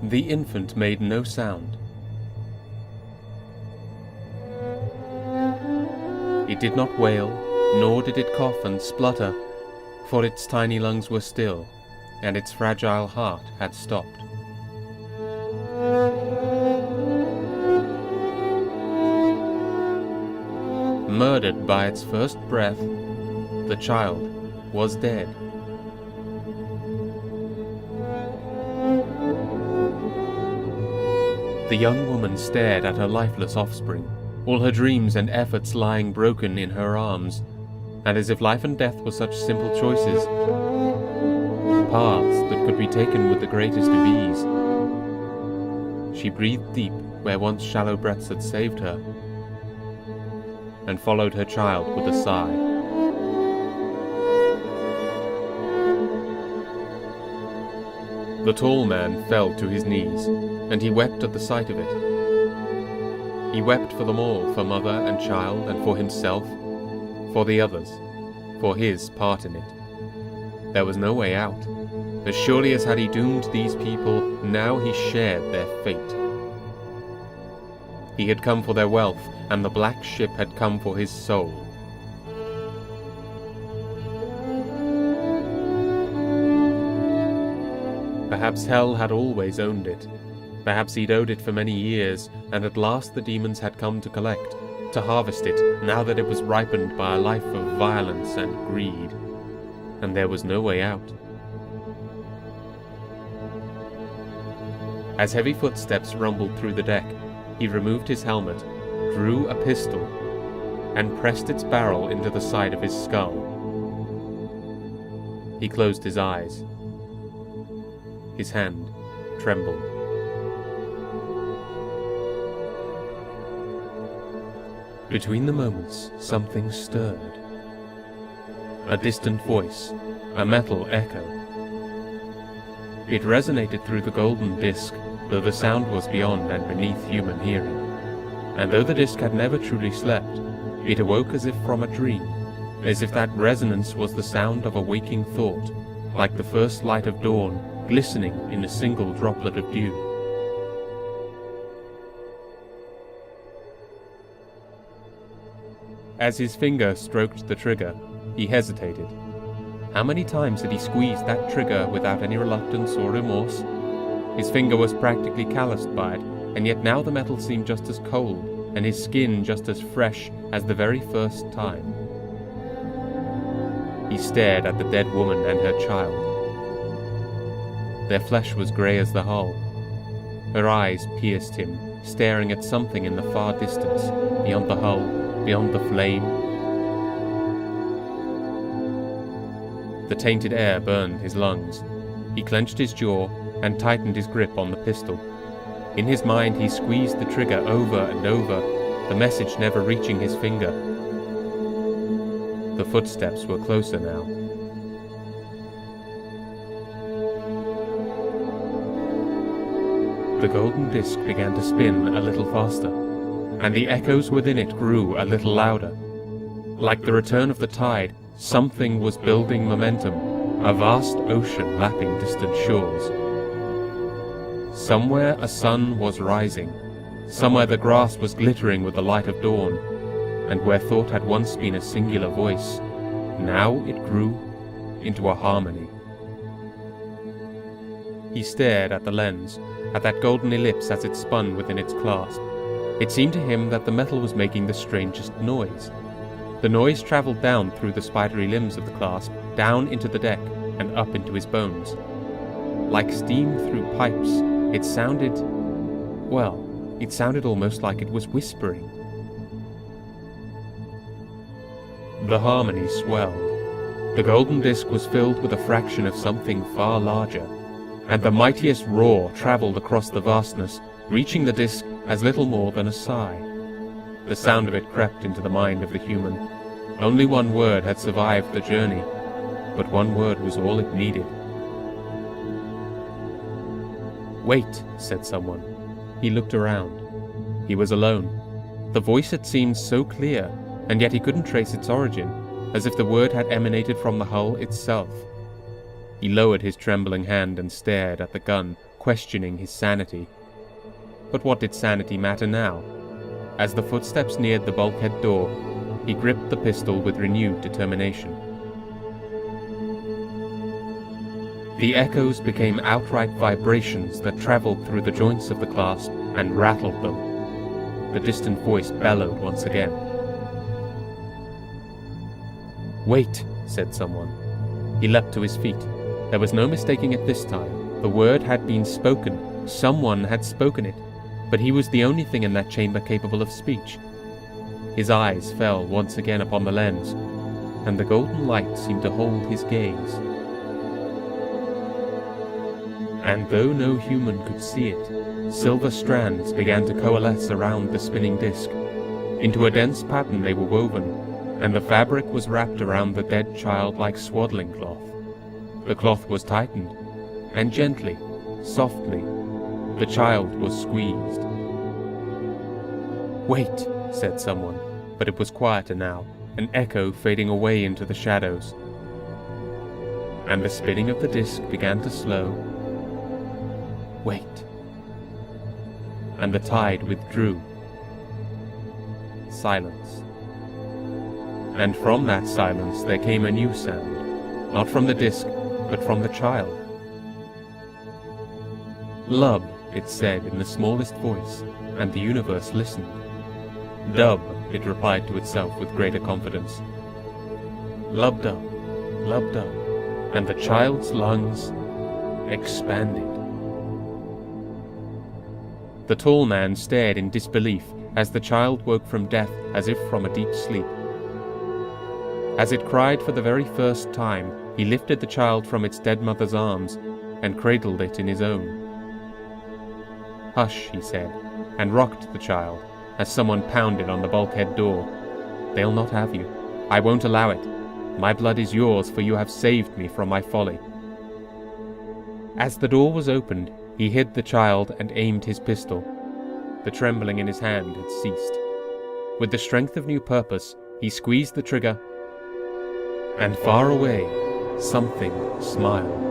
The infant made no sound. It did not wail, nor did it cough and splutter, for its tiny lungs were still, and its fragile heart had stopped. Murdered by its first breath, the child was dead. The young woman stared at her lifeless offspring, all her dreams and efforts lying broken in her arms, and as if life and death were such simple choices, paths that could be taken with the greatest of ease. She breathed deep where once shallow breaths had saved her, and followed her child with a sigh. The tall man fell to his knees, and he wept at the sight of it. He wept for them all, for mother and child, and for himself, for the others, for his part in it. There was no way out. As surely as had he doomed these people, now he shared their fate. He had come for their wealth, and the black ship had come for his soul. Perhaps hell had always owned it. Perhaps he'd owed it for many years, and at last the demons had come to collect, to harvest it, now that it was ripened by a life of violence and greed. And there was no way out. As heavy footsteps rumbled through the deck, he removed his helmet, drew a pistol, and pressed its barrel into the side of his skull. He closed his eyes. His hand trembled. Between the moments, something stirred. A distant voice, a metal echo. It resonated through the golden disc, though the sound was beyond and beneath human hearing. And though the disc had never truly slept, it awoke as if from a dream, as if that resonance was the sound of a waking thought, like the first light of dawn, glistening in a single droplet of dew. As his finger stroked the trigger, he hesitated. How many times had he squeezed that trigger without any reluctance or remorse? His finger was practically calloused by it, and yet now the metal seemed just as cold, and his skin just as fresh as the very first time. He stared at the dead woman and her child. Their flesh was grey as the hull. Her eyes pierced him, staring at something in the far distance, beyond the hull, beyond the flame. The tainted air burned his lungs. He clenched his jaw and tightened his grip on the pistol. In his mind he squeezed the trigger over and over, the message never reaching his finger. The footsteps were closer now. The golden disc began to spin a little faster, and the echoes within it grew a little louder. Like the return of the tide, something was building momentum, a vast ocean lapping distant shores. Somewhere a sun was rising, somewhere the grass was glittering with the light of dawn, and where thought had once been a singular voice, now it grew into a harmony. He stared at the lens, at that golden ellipse as it spun within its clasp. It seemed to him that the metal was making the strangest noise. The noise travelled down through the spidery limbs of the clasp, down into the deck, and up into his bones. Like steam through pipes, it sounded almost like it was whispering. The harmony swelled. The golden disc was filled with a fraction of something far larger, and the mightiest roar travelled across the vastness, reaching the disc as little more than a sigh. The sound of it crept into the mind of the human. Only one word had survived the journey, but one word was all it needed. "Wait," said someone. He looked around. He was alone. The voice had seemed so clear, and yet he couldn't trace its origin, as if the word had emanated from the hull itself. He lowered his trembling hand and stared at the gun, questioning his sanity. But what did sanity matter now? As the footsteps neared the bulkhead door, he gripped the pistol with renewed determination. The echoes became outright vibrations that traveled through the joints of the clasp and rattled them. The distant voice bellowed once again. "Wait," said someone. He leapt to his feet. There was no mistaking it this time. The word had been spoken. Someone had spoken it. But he was the only thing in that chamber capable of speech. His eyes fell once again upon the lens, and the golden light seemed to hold his gaze. And though no human could see it, silver strands began to coalesce around the spinning disc. Into a dense pattern they were woven, and the fabric was wrapped around the dead child like swaddling cloth. The cloth was tightened, and gently, softly, the child was squeezed. "Wait," said someone, but it was quieter now, an echo fading away into the shadows. And the spinning of the disc began to slow. "Wait." And the tide withdrew. Silence. And from that silence there came a new sound, not from the disc, but from the child. "Lub," it said in the smallest voice, and the universe listened. "Dub," it replied to itself with greater confidence. "Lub-dub, lub-dub," and the child's lungs expanded. The tall man stared in disbelief as the child woke from death as if from a deep sleep. As it cried for the very first time, he lifted the child from its dead mother's arms and cradled it in his own. "Hush," he said, and rocked the child as someone pounded on the bulkhead door. "They'll not have you. I won't allow it. My blood is yours, for you have saved me from my folly." As the door was opened, he hid the child and aimed his pistol. The trembling in his hand had ceased. With the strength of new purpose, he squeezed the trigger, and far away, something smiled.